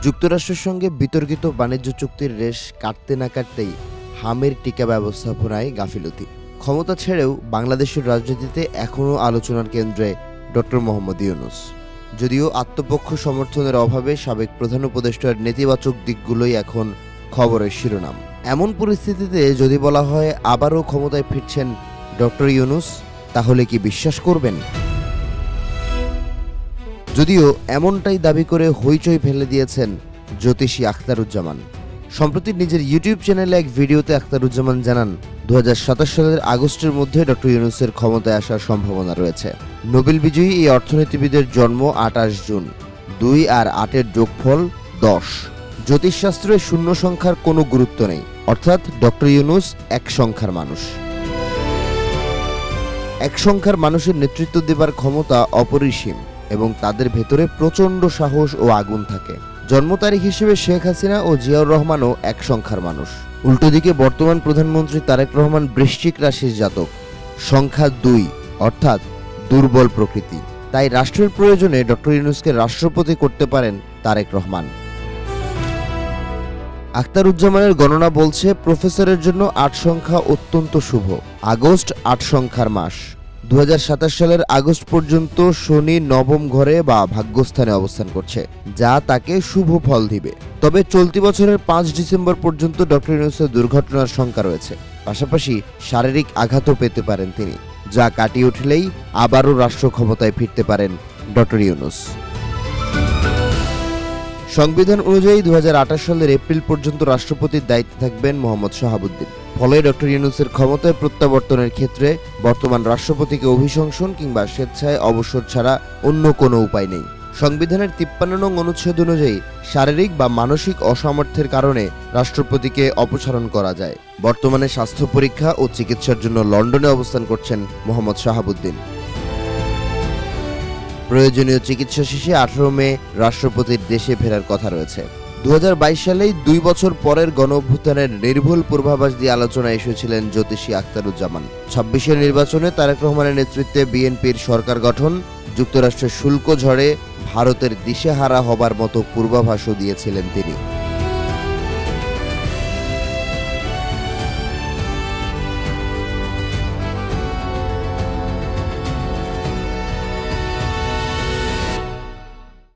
যুক্তরাষ্ট্রের সঙ্গে বিতর্কিত বাণিজ্য চুক্তির রেশ কাটতে না কাটতেই হামের টিকা ব্যবস্থাপনায় গাফিলতি। ক্ষমতা ছেড়েও বাংলাদেশের রাজনীতিতে এখনও আলোচনার কেন্দ্রে ডক্টর মোহাম্মদ ইউনূস। যদিও আত্মপক্ষ সমর্থনের অভাবে সাবেক প্রধান উপদেষ্টার নেতিবাচক দিকগুলোই এখন খবরের শিরোনাম। এমন পরিস্থিতিতে যদি বলা হয় আবারও ক্ষমতায় ফিরছেন ডক্টর ইউনূস, তাহলে কি বিশ্বাস করবেন? যদিও এমনটাই দাবি করে হইচই ফেলে দিয়েছেন জ্যোতিষী আখতারুজ্জামান। সম্প্রতি নিজের ইউটিউব চ্যানেলে এক ভিডিওতে আখতারুজ্জামান জানান 2027 সালের আগস্টের মধ্যে ডক্টর ইউনূসের ক্ষমতায় আসার সম্ভাবনা রয়েছে। নোবেল বিজয়ী এই অর্থনীতিবিদের জন্ম 28 জুন। 2 আর 8-এর যোগফল 10। জ্যোতিষশাস্ত্রে শূন্য সংখ্যার কোনো গুরুত্ব নেই, অর্থাৎ ডক্টর ইউনূস এক সংখ্যার মানুষ। এক সংখ্যার মানুষের নেতৃত্ব দেবার ক্ষমতা অপরিসীম এবং তাদের ভেতরে প্রচণ্ড সাহস ও আগুন থাকে। জন্ম তারিখ হিসেবে শেখ হাসিনা ও জিয়াউর রহমানও এক সংখ্যার মানুষ। উল্টো দিকে বর্তমান প্রধানমন্ত্রী তারেক রহমান বৃশ্চিক রাশির জাতক, সংখ্যা 2, অর্থাৎ দুর্বল প্রকৃতি। তাই রাষ্ট্রের প্রয়োজনে ডক্টর ইউনূসকে রাষ্ট্রপতি করতে পারেন তারেক রহমান। আখতারুজ্জামানের গণনা বলছে প্রফেসরের জন্য 8 সংখ্যা অত্যন্ত শুভ। আগস্ট 8 সংখ্যার মাস। 2027 সালের আগস্ট পর্যন্ত শনি নবম ঘরে বা ভাগ্যস্থানে অবস্থান করছে, যা তাকে শুভ ফল দিবে। তবে চলতি বছরের 5 ডিসেম্বর পর্যন্ত ডক্টর ইউনূসের দুর্ঘটনার শঙ্কা রয়েছে। পাশাপাশি শারীরিক আঘাতও পেতে পারেন তিনি, যা কাটিয়ে উঠলেই আবারও রাষ্ট্র ক্ষমতায় ফিরতে পারেন ডক্টর ইউনূস। সংবিধান অনুযায়ী 2028 সালের এপ্রিল পর্যন্ত রাষ্ট্রপতির দায়িত্বে থাকবেন মোহাম্মদ শাহাবুদ্দিন। ফলে ডক্টর ইউনূসের ক্ষমতায় প্রত্যাবর্তনের ক্ষেত্রে বর্তমান রাষ্ট্রপতিকে অভিশংসন কিংবা স্বেচ্ছায় অবসর ছাড়া অন্য কোনো উপায় নেই। সংবিধানের 53 নং অনুচ্ছেদ অনুযায়ী শারীরিক বা মানসিক অসামর্থ্যের কারণে রাষ্ট্রপতিকে অপসারণ করা যায়। বর্তমানে স্বাস্থ্য পরীক্ষা ও চিকিৎসার জন্য লন্ডনে অবস্থান করছেন মোহাম্মদ শাহাবুদ্দিন। প্রয়োজনীয় চিকিৎসা শেষে 18 মে রাষ্ট্রপতির দেশে ফেরার কথা রয়েছে। 2022 সালেই 2 বছর পরের গণঅভ্যুত্থানের নির্ভুল পূর্বাভাস দিয়ে আলোচনায় এসেছিলেন জ্যোতিষী আখতারুজ্জামান। 26-এর নির্বাচনে তারেক রহমানের নেতৃত্বে বিএনপির সরকার গঠন, যুক্তরাষ্ট্রের শুল্ক ঝড়ে ভারতের দিশেহারা হবার মতো পূর্বাভাসও দিয়েছিলেন তিনি।